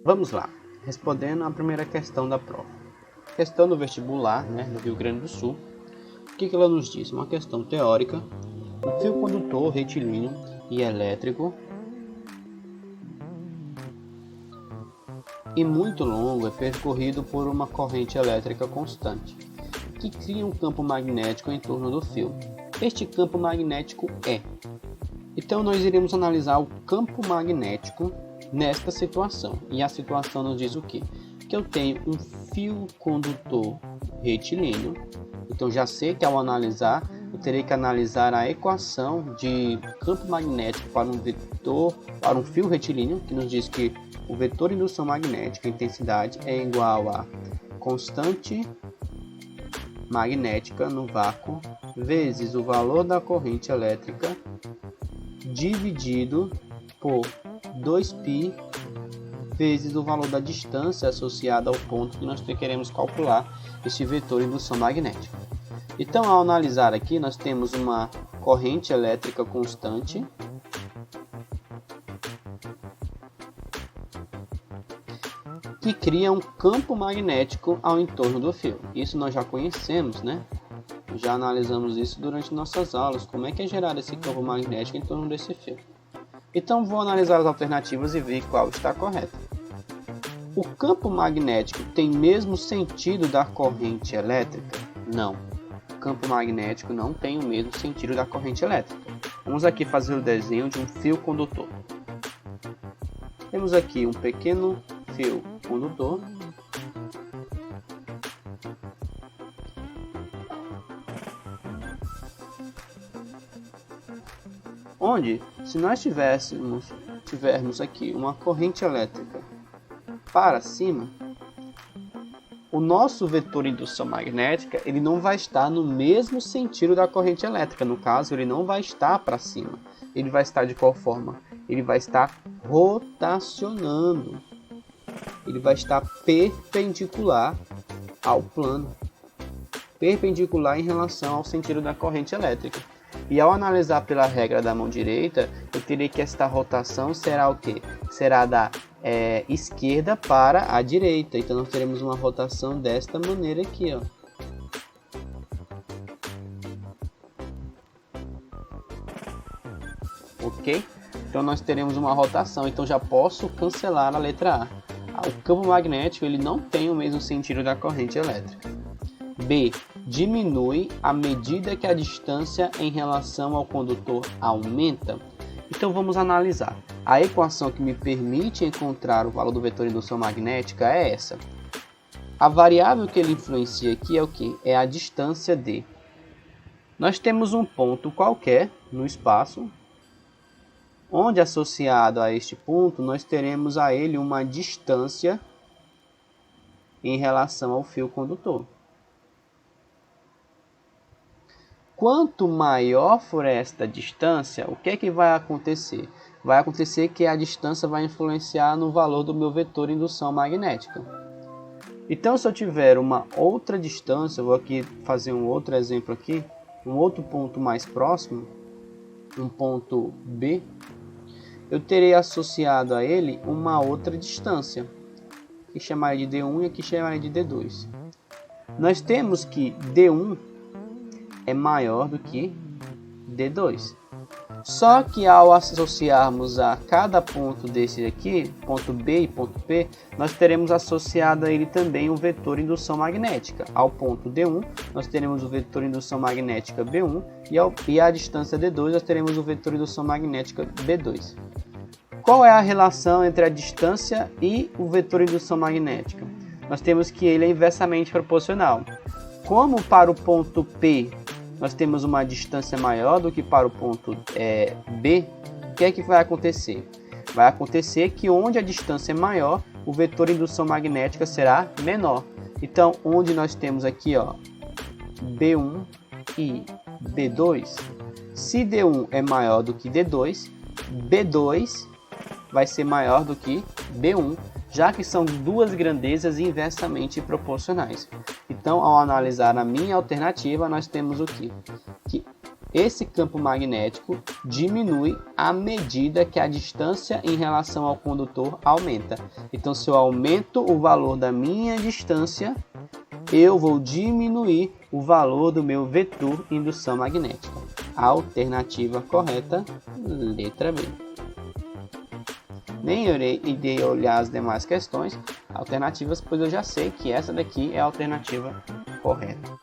Vamos lá, respondendo a primeira questão da prova. Questão do vestibular, do Rio Grande do Sul. O que ela nos diz? Uma questão teórica. Um fio condutor retilíneo e elétrico e muito longo é percorrido por uma corrente elétrica constante, que cria um campo magnético em torno do fio. Este campo magnético é. Então nós iremos analisar o campo magnético nesta situação. E a situação nos diz o quê? Que eu tenho um fio condutor retilíneo. Então já sei que ao analisar, eu terei que analisar a equação de campo magnético para um vetor, para um fio retilíneo, que nos diz que o vetor de indução magnética, a intensidade, é igual a constante magnética no vácuo vezes o valor da corrente elétrica dividido por 2π vezes o valor da distância associada ao ponto que nós queremos calcular este vetor de indução magnética. Então, ao analisar aqui, nós temos uma corrente elétrica constante que cria um campo magnético ao entorno do fio. Isso nós já conhecemos, Já analisamos isso durante nossas aulas, como é que é gerado esse campo magnético em torno desse fio. Então, vou analisar as alternativas e ver qual está correta. O campo magnético tem mesmo sentido da corrente elétrica? Não. O campo magnético não tem o mesmo sentido da corrente elétrica. Vamos aqui fazer o desenho de um fio condutor. Temos aqui um pequeno fio condutor. Onde, se nós tivermos aqui uma corrente elétrica para cima, o nosso vetor de indução magnética ele não vai estar no mesmo sentido da corrente elétrica. No caso, ele não vai estar para cima. Ele vai estar de qual forma? Ele vai estar rotacionando. Ele vai estar perpendicular ao plano. Perpendicular em relação ao sentido da corrente elétrica. E ao analisar pela regra da mão direita, eu terei que esta rotação será o quê? Será da esquerda para a direita. Então nós teremos uma rotação desta maneira aqui, ó. Ok? Então nós teremos uma rotação. Então já posso cancelar a letra A. O campo magnético ele não tem o mesmo sentido da corrente elétrica. B. Diminui à medida que a distância em relação ao condutor aumenta. Então vamos analisar. A equação que me permite encontrar o valor do vetor de indução magnética é essa. A variável que ele influencia aqui é o que? É a distância d. Nós temos um ponto qualquer no espaço, onde associado a este ponto nós teremos a ele uma distância em relação ao fio condutor. Quanto maior for esta distância, o que é que vai acontecer? Vai acontecer que a distância vai influenciar no valor do meu vetor de indução magnética. Então, se eu tiver uma outra distância, eu vou aqui fazer um outro exemplo aqui, um outro ponto mais próximo, um ponto B, eu terei associado a ele uma outra distância, que chamaria de D1 e aqui chamaria de D2. Nós temos que D1 é maior do que D2. Só que ao associarmos a cada ponto desse aqui, ponto B e ponto P, nós teremos associado a ele também o vetor de indução magnética. Ao ponto D1, nós teremos o vetor de indução magnética B1 e à distância D2, nós teremos o vetor de indução magnética B2. Qual é a relação entre a distância e o vetor de indução magnética? Nós temos que ele é inversamente proporcional. Como para o ponto P nós temos uma distância maior do que para o ponto B, o que é que vai acontecer? Vai acontecer que onde a distância é maior, o vetor de indução magnética será menor. Então, onde nós temos aqui, ó, B1 e B2, se D1 é maior do que D2, B2 vai ser maior do que B1, já que são duas grandezas inversamente proporcionais. Então, ao analisar a minha alternativa, nós temos o quê? Que esse campo magnético diminui à medida que a distância em relação ao condutor aumenta. Então, se eu aumento o valor da minha distância, eu vou diminuir o valor do meu vetor indução magnética. A alternativa correta, letra B. Nem irei olhar as demais questões alternativas, pois eu já sei que essa daqui é a alternativa correta.